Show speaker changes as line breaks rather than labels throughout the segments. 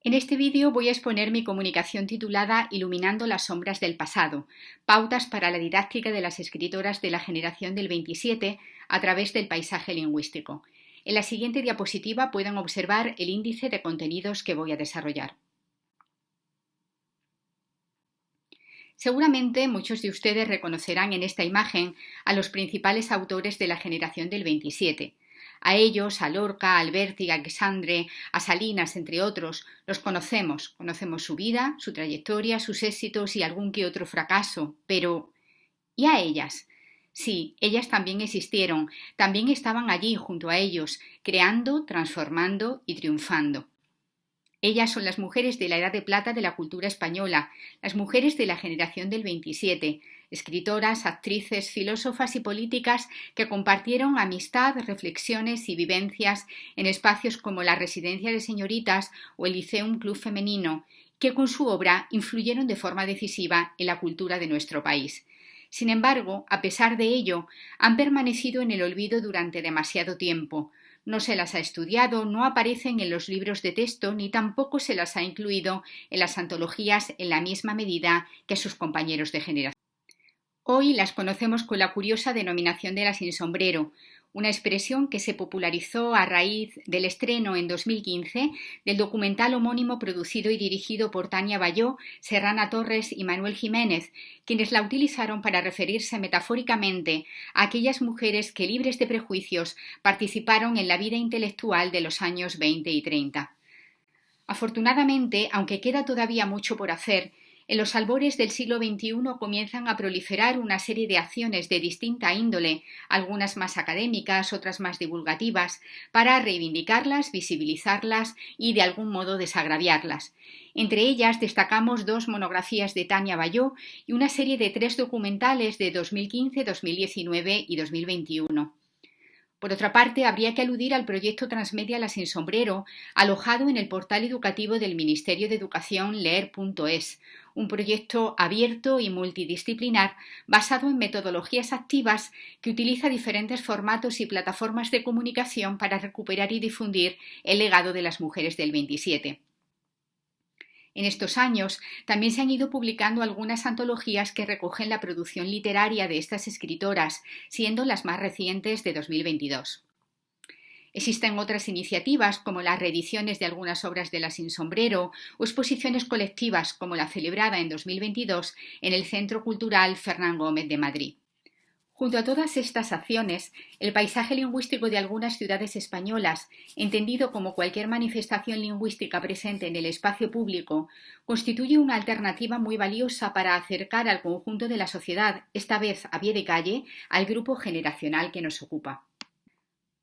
En este vídeo voy a exponer mi comunicación titulada Iluminando las sombras del pasado, pautas para la didáctica de las escritoras de la generación del 27 a través del paisaje lingüístico. En la siguiente diapositiva pueden observar el índice de contenidos que voy a desarrollar. Seguramente muchos de ustedes reconocerán en esta imagen a los principales autores de la generación del 27. A ellos, a Lorca, a Alberti, a Alexandre, a Salinas, entre otros, los conocemos su vida, su trayectoria, sus éxitos y algún que otro fracaso, pero ¿y a ellas? Sí, ellas también existieron, también estaban allí junto a ellos, creando, transformando y triunfando. Ellas son las mujeres de la Edad de Plata de la cultura española, las mujeres de la generación del 27, escritoras, actrices, filósofas y políticas que compartieron amistad, reflexiones y vivencias en espacios como la Residencia de Señoritas o el Liceum Club Femenino, que con su obra influyeron de forma decisiva en la cultura de nuestro país. Sin embargo, a pesar de ello, han permanecido en el olvido durante demasiado tiempo. No se las ha estudiado, no aparecen en los libros de texto ni tampoco se las ha incluido en las antologías en la misma medida que a sus compañeros de generación. Hoy las conocemos con la curiosa denominación de la sin sombrero, una expresión que se popularizó a raíz del estreno en 2015 del documental homónimo producido y dirigido por Tania Bayó, Serrana Torres y Manuel Jiménez, quienes la utilizaron para referirse metafóricamente a aquellas mujeres que, libres de prejuicios, participaron en la vida intelectual de los años 20 y 30. Afortunadamente, aunque queda todavía mucho por hacer, en los albores del siglo XXI comienzan a proliferar una serie de acciones de distinta índole, algunas más académicas, otras más divulgativas, para reivindicarlas, visibilizarlas y de algún modo desagraviarlas. Entre ellas destacamos 2 monografías de Tania Bayó y una serie de 3 documentales de 2015, 2019 y 2021. Por otra parte, habría que aludir al proyecto Transmedia La Sin Sombrero, alojado en el portal educativo del Ministerio de Educación leer.es, un proyecto abierto y multidisciplinar basado en metodologías activas que utiliza diferentes formatos y plataformas de comunicación para recuperar y difundir el legado de las mujeres del 27. En estos años también se han ido publicando algunas antologías que recogen la producción literaria de estas escritoras, siendo las más recientes de 2022. Existen otras iniciativas como las reediciones de algunas obras de La Sin Sombrero o exposiciones colectivas como la celebrada en 2022 en el Centro Cultural Fernán Gómez de Madrid. Junto a todas estas acciones, el paisaje lingüístico de algunas ciudades españolas, entendido como cualquier manifestación lingüística presente en el espacio público, constituye una alternativa muy valiosa para acercar al conjunto de la sociedad, esta vez a pie de calle, al grupo generacional que nos ocupa.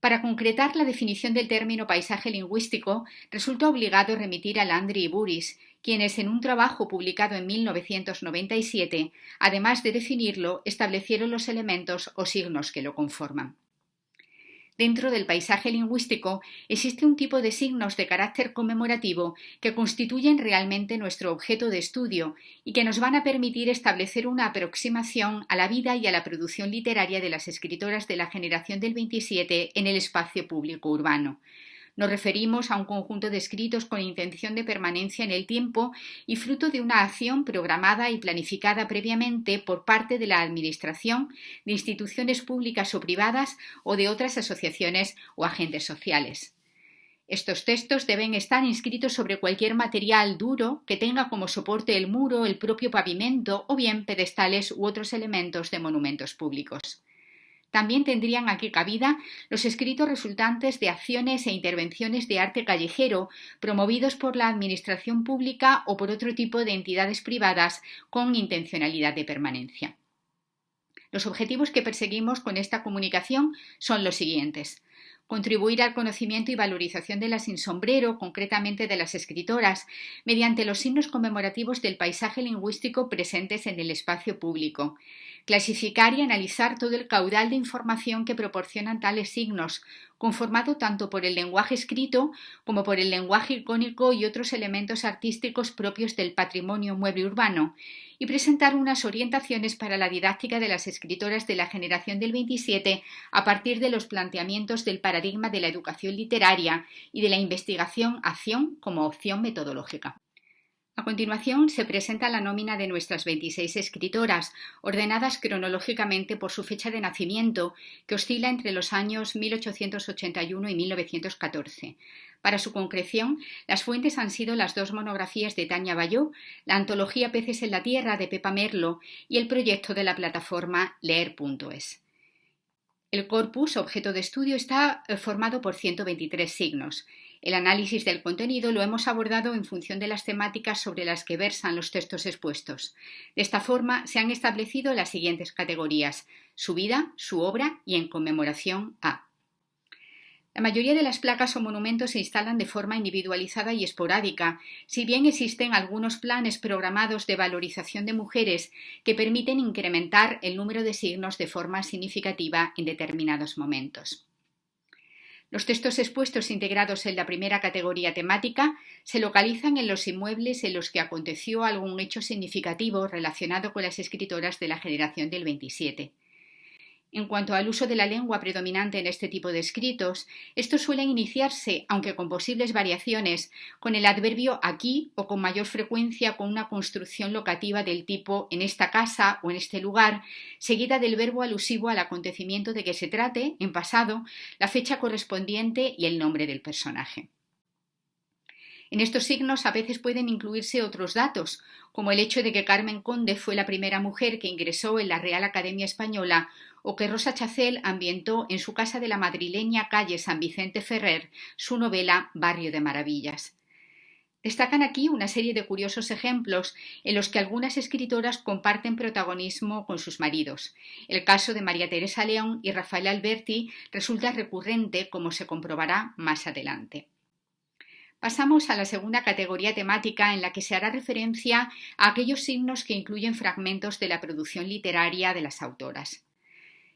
Para concretar la definición del término paisaje lingüístico, resulta obligado remitir a Landry y Buris, quienes en un trabajo publicado en 1997, además de definirlo, establecieron los elementos o signos que lo conforman. Dentro del paisaje lingüístico existe un tipo de signos de carácter conmemorativo que constituyen realmente nuestro objeto de estudio y que nos van a permitir establecer una aproximación a la vida y a la producción literaria de las escritoras de la generación del 27 en el espacio público urbano. Nos referimos a un conjunto de escritos con intención de permanencia en el tiempo y fruto de una acción programada y planificada previamente por parte de la Administración, de instituciones públicas o privadas o de otras asociaciones o agentes sociales. Estos textos deben estar inscritos sobre cualquier material duro que tenga como soporte el muro, el propio pavimento o bien pedestales u otros elementos de monumentos públicos. También tendrían aquí cabida los escritos resultantes de acciones e intervenciones de arte callejero promovidos por la administración pública o por otro tipo de entidades privadas con intencionalidad de permanencia. Los objetivos que perseguimos con esta comunicación son los siguientes: contribuir al conocimiento y valorización de la sin sombrero, concretamente de las escritoras, mediante los signos conmemorativos del paisaje lingüístico presentes en el espacio público. clasificar y analizar todo el caudal de información que proporcionan tales signos, conformado tanto por el lenguaje escrito como por el lenguaje icónico y otros elementos artísticos propios del patrimonio mueble urbano, y presentar unas orientaciones para la didáctica de las escritoras de la generación del 27 a partir de los planteamientos del paradigma de la educación literaria y de la investigación-acción como opción metodológica. A continuación se presenta la nómina de nuestras 26 escritoras, ordenadas cronológicamente por su fecha de nacimiento, que oscila entre los años 1881 y 1914. Para su concreción, las fuentes han sido las dos monografías de Tania Bayó, la antología Peces en la Tierra de Pepa Merlo y el proyecto de la plataforma leer.es. El corpus, objeto de estudio, está formado por 123 signos. El análisis del contenido lo hemos abordado en función de las temáticas sobre las que versan los textos expuestos. De esta forma se han establecido las siguientes categorías: su vida, su obra y en conmemoración a. La mayoría de las placas o monumentos se instalan de forma individualizada y esporádica, si bien existen algunos planes programados de valorización de mujeres que permiten incrementar el número de signos de forma significativa en determinados momentos. Los textos expuestos integrados en la primera categoría temática se localizan en los inmuebles en los que aconteció algún hecho significativo relacionado con las escritoras de la generación del 27. En cuanto al uso de la lengua predominante en este tipo de escritos, estos suelen iniciarse, aunque con posibles variaciones, con el adverbio aquí o con mayor frecuencia con una construcción locativa del tipo en esta casa o en este lugar, seguida del verbo alusivo al acontecimiento de que se trate, en pasado, la fecha correspondiente y el nombre del personaje. En estos signos a veces pueden incluirse otros datos, como el hecho de que Carmen Conde fue la primera mujer que ingresó en la Real Academia Española o que Rosa Chacel ambientó en su casa de la madrileña calle San Vicente Ferrer su novela Barrio de Maravillas. Destacan aquí una serie de curiosos ejemplos en los que algunas escritoras comparten protagonismo con sus maridos. El caso de María Teresa León y Rafael Alberti resulta recurrente, como se comprobará más adelante. Pasamos a la segunda categoría temática, en la que se hará referencia a aquellos signos que incluyen fragmentos de la producción literaria de las autoras.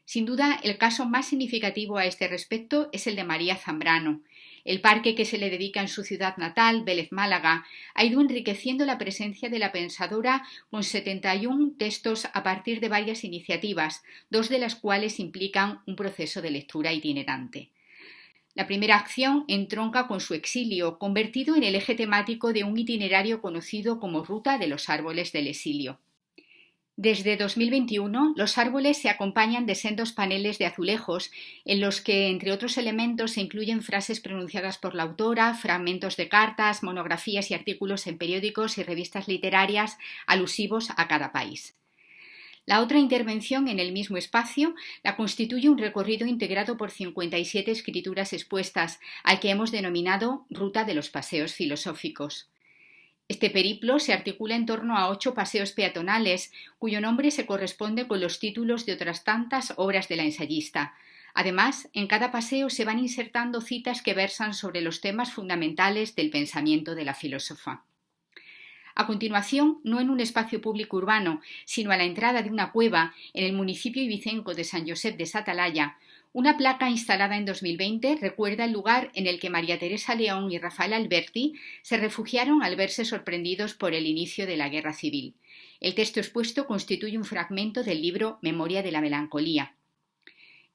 Sin duda, el caso más significativo a este respecto es el de María Zambrano. El parque que se le dedica en su ciudad natal, Vélez Málaga, ha ido enriqueciendo la presencia de la pensadora con 71 textos a partir de varias iniciativas, dos de las cuales implican un proceso de lectura itinerante. La primera acción entronca con su exilio, convertido en el eje temático de un itinerario conocido como Ruta de los Árboles del Exilio. Desde 2021, los árboles se acompañan de sendos paneles de azulejos, en los que, entre otros elementos, se incluyen frases pronunciadas por la autora, fragmentos de cartas, monografías y artículos en periódicos y revistas literarias alusivos a cada país. La otra intervención en el mismo espacio la constituye un recorrido integrado por 57 escrituras expuestas, al que hemos denominado Ruta de los Paseos Filosóficos. Este periplo se articula en torno a 8 paseos peatonales, cuyo nombre se corresponde con los títulos de otras tantas obras de la ensayista. Además, en cada paseo se van insertando citas que versan sobre los temas fundamentales del pensamiento de la filósofa. A continuación, no en un espacio público urbano, sino a la entrada de una cueva en el municipio ibicenco de San Josep de Satalaya, una placa instalada en 2020 recuerda el lugar en el que María Teresa León y Rafael Alberti se refugiaron al verse sorprendidos por el inicio de la Guerra Civil. El texto expuesto constituye un fragmento del libro Memoria de la Melancolía.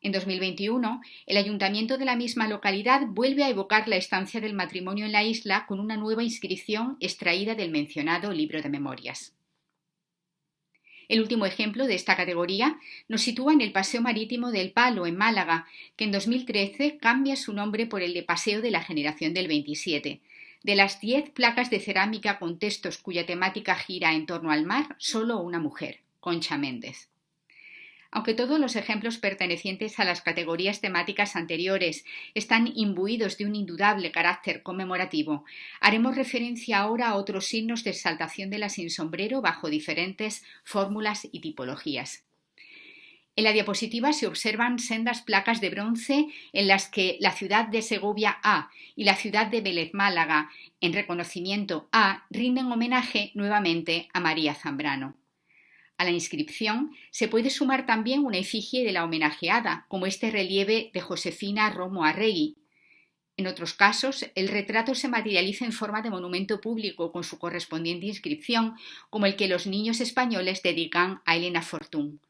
En 2021, el ayuntamiento de la misma localidad vuelve a evocar la estancia del matrimonio en la isla con una nueva inscripción extraída del mencionado libro de memorias. El último ejemplo de esta categoría nos sitúa en el Paseo Marítimo del Palo, en Málaga, que en 2013 cambia su nombre por el de Paseo de la Generación del 27. De las 10 placas de cerámica con textos cuya temática gira en torno al mar, solo una mujer, Concha Méndez. Aunque todos los ejemplos pertenecientes a las categorías temáticas anteriores están imbuidos de un indudable carácter conmemorativo, haremos referencia ahora a otros signos de exaltación de la sin sombrero bajo diferentes fórmulas y tipologías. En la diapositiva se observan sendas placas de bronce en las que la ciudad de Segovia A y la ciudad de Vélez Málaga, en reconocimiento a, rinden homenaje nuevamente a María Zambrano. A la inscripción se puede sumar también una efigie de la homenajeada, como este relieve de Josefina Romo Arregui. En otros casos, el retrato se materializa en forma de monumento público con su correspondiente inscripción, como el que los niños españoles dedican a Elena Fortún.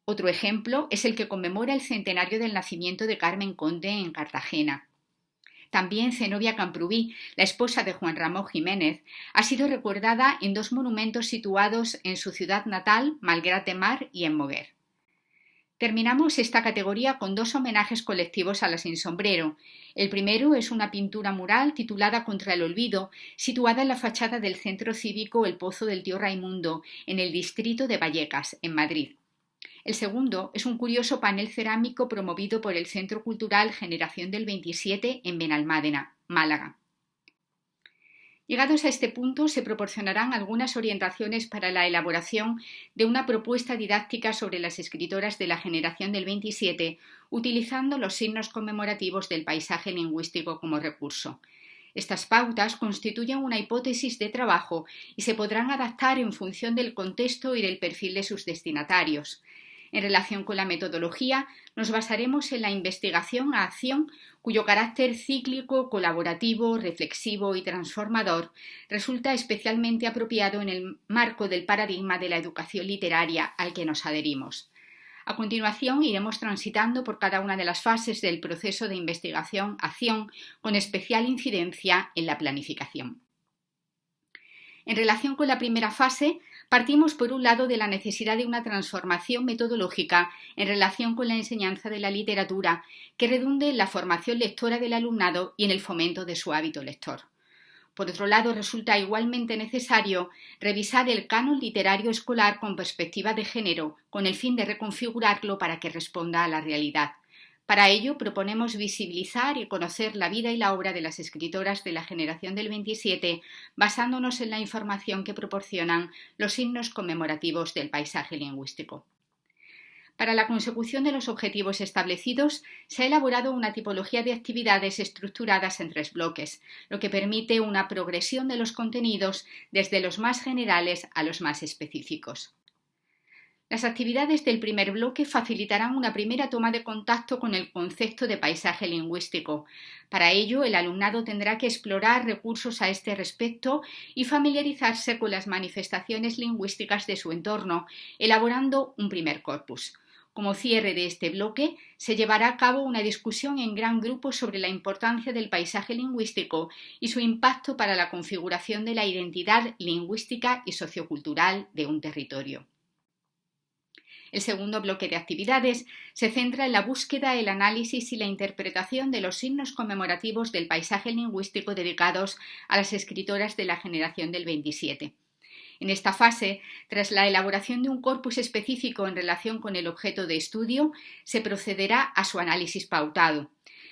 Otro ejemplo es el que conmemora el centenario del nacimiento de Carmen Conde en Cartagena. También Zenobia Camprubí, la esposa de Juan Ramón Jiménez, ha sido recordada en 2 monumentos situados en su ciudad natal, Malgrat de Mar y en Moguer. Terminamos esta categoría con 2 homenajes colectivos a la Sin Sombrero. El primero es una pintura mural titulada Contra el olvido, situada en la fachada del Centro Cívico El Pozo del Tío Raimundo, en el distrito de Vallecas, en Madrid. El segundo es un curioso panel cerámico promovido por el Centro Cultural Generación del 27 en Benalmádena, Málaga. Llegados a este punto, se proporcionarán algunas orientaciones para la elaboración de una propuesta didáctica sobre las escritoras de la generación del 27, utilizando los signos conmemorativos del paisaje lingüístico como recurso. Estas pautas constituyen una hipótesis de trabajo y se podrán adaptar en función del contexto y del perfil de sus destinatarios. En relación con la metodología, nos basaremos en la investigación a acción, cuyo carácter cíclico, colaborativo, reflexivo y transformador resulta especialmente apropiado en el marco del paradigma de la educación literaria al que nos adherimos. A continuación, iremos transitando por cada una de las fases del proceso de investigación-acción, con especial incidencia en la planificación. En relación con la primera fase, partimos por un lado de la necesidad de una transformación metodológica en relación con la enseñanza de la literatura que redunde en la formación lectora del alumnado y en el fomento de su hábito lector. Por otro lado, resulta igualmente necesario revisar el canon literario escolar con perspectiva de género, con el fin de reconfigurarlo para que responda a la realidad. Para ello, proponemos visibilizar y conocer la vida y la obra de las escritoras de la generación del 27, basándonos en la información que proporcionan los signos conmemorativos del paisaje lingüístico. Para la consecución de los objetivos establecidos, se ha elaborado una tipología de actividades estructuradas en 3 bloques, lo que permite una progresión de los contenidos desde los más generales a los más específicos. Las actividades del primer bloque facilitarán una primera toma de contacto con el concepto de paisaje lingüístico. Para ello, el alumnado tendrá que explorar recursos a este respecto y familiarizarse con las manifestaciones lingüísticas de su entorno, elaborando un primer corpus. Como cierre de este bloque, se llevará a cabo una discusión en gran grupo sobre la importancia del paisaje lingüístico y su impacto para la configuración de la identidad lingüística y sociocultural de un territorio. El segundo bloque de actividades se centra en la búsqueda, el análisis y la interpretación de los signos conmemorativos del paisaje lingüístico dedicados a las escritoras de la generación del 27. En esta fase, tras la elaboración de un corpus específico en relación con el objeto de estudio, se procederá a su análisis pautado.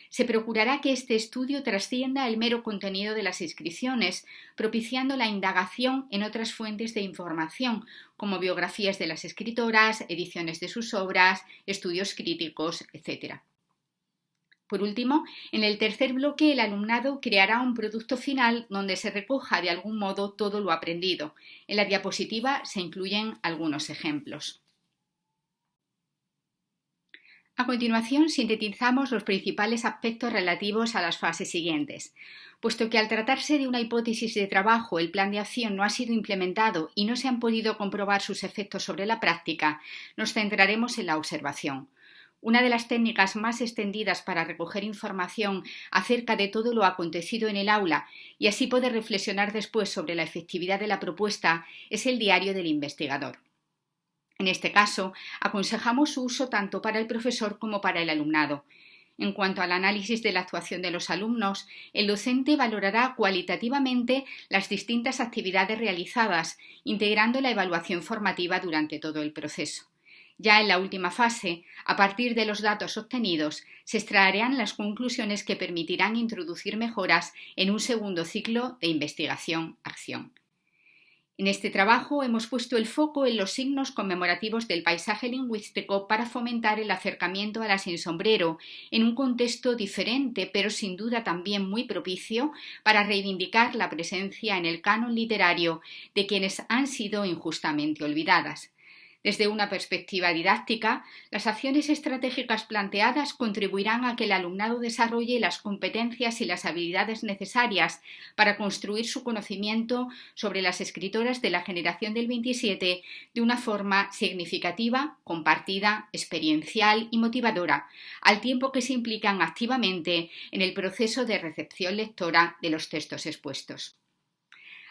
Se procurará que este estudio trascienda el mero contenido de las inscripciones, propiciando la indagación en otras fuentes de información, como biografías de las escritoras, ediciones de sus obras, estudios críticos, etc. Por último, en el tercer bloque, el alumnado creará un producto final donde se recoja de algún modo todo lo aprendido. En la diapositiva se incluyen algunos ejemplos. A continuación, sintetizamos los principales aspectos relativos a las fases siguientes. Puesto que al tratarse de una hipótesis de trabajo el plan de acción no ha sido implementado y no se han podido comprobar sus efectos sobre la práctica, nos centraremos en la observación. Una de las técnicas más extendidas para recoger información acerca de todo lo acontecido en el aula y así poder reflexionar después sobre la efectividad de la propuesta es el diario del investigador. En este caso, aconsejamos su uso tanto para el profesor como para el alumnado. En cuanto al análisis de la actuación de los alumnos, el docente valorará cualitativamente las distintas actividades realizadas, integrando la evaluación formativa durante todo el proceso. Ya en la última fase, a partir de los datos obtenidos, se extraerán las conclusiones que permitirán introducir mejoras en un segundo ciclo de investigación-acción. En este trabajo hemos puesto el foco en los signos conmemorativos del paisaje lingüístico para fomentar el acercamiento a la Sin Sombrero en un contexto diferente, pero sin duda también muy propicio para reivindicar la presencia en el canon literario de quienes han sido injustamente olvidadas. Desde una perspectiva didáctica, las acciones estratégicas planteadas contribuirán a que el alumnado desarrolle las competencias y las habilidades necesarias para construir su conocimiento sobre las escritoras de la generación del 27 de una forma significativa, compartida, experiencial y motivadora, al tiempo que se implican activamente en el proceso de recepción lectora de los textos expuestos.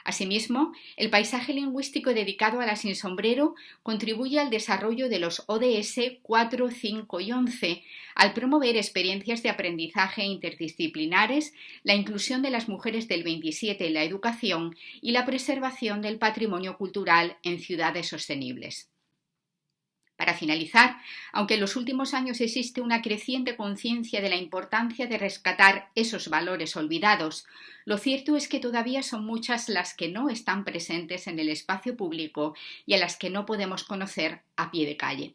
Asimismo, el paisaje lingüístico dedicado a la Sin Sombrero contribuye al desarrollo de los ODS 4, 5 y 11, al promover experiencias de aprendizaje interdisciplinares, la inclusión de las mujeres del 27 en la educación y la preservación del patrimonio cultural en ciudades sostenibles. Para finalizar, aunque en los últimos años existe una creciente conciencia de la importancia de rescatar esos valores olvidados, lo cierto es que todavía son muchas las que no están presentes en el espacio público y a las que no podemos conocer a pie de calle.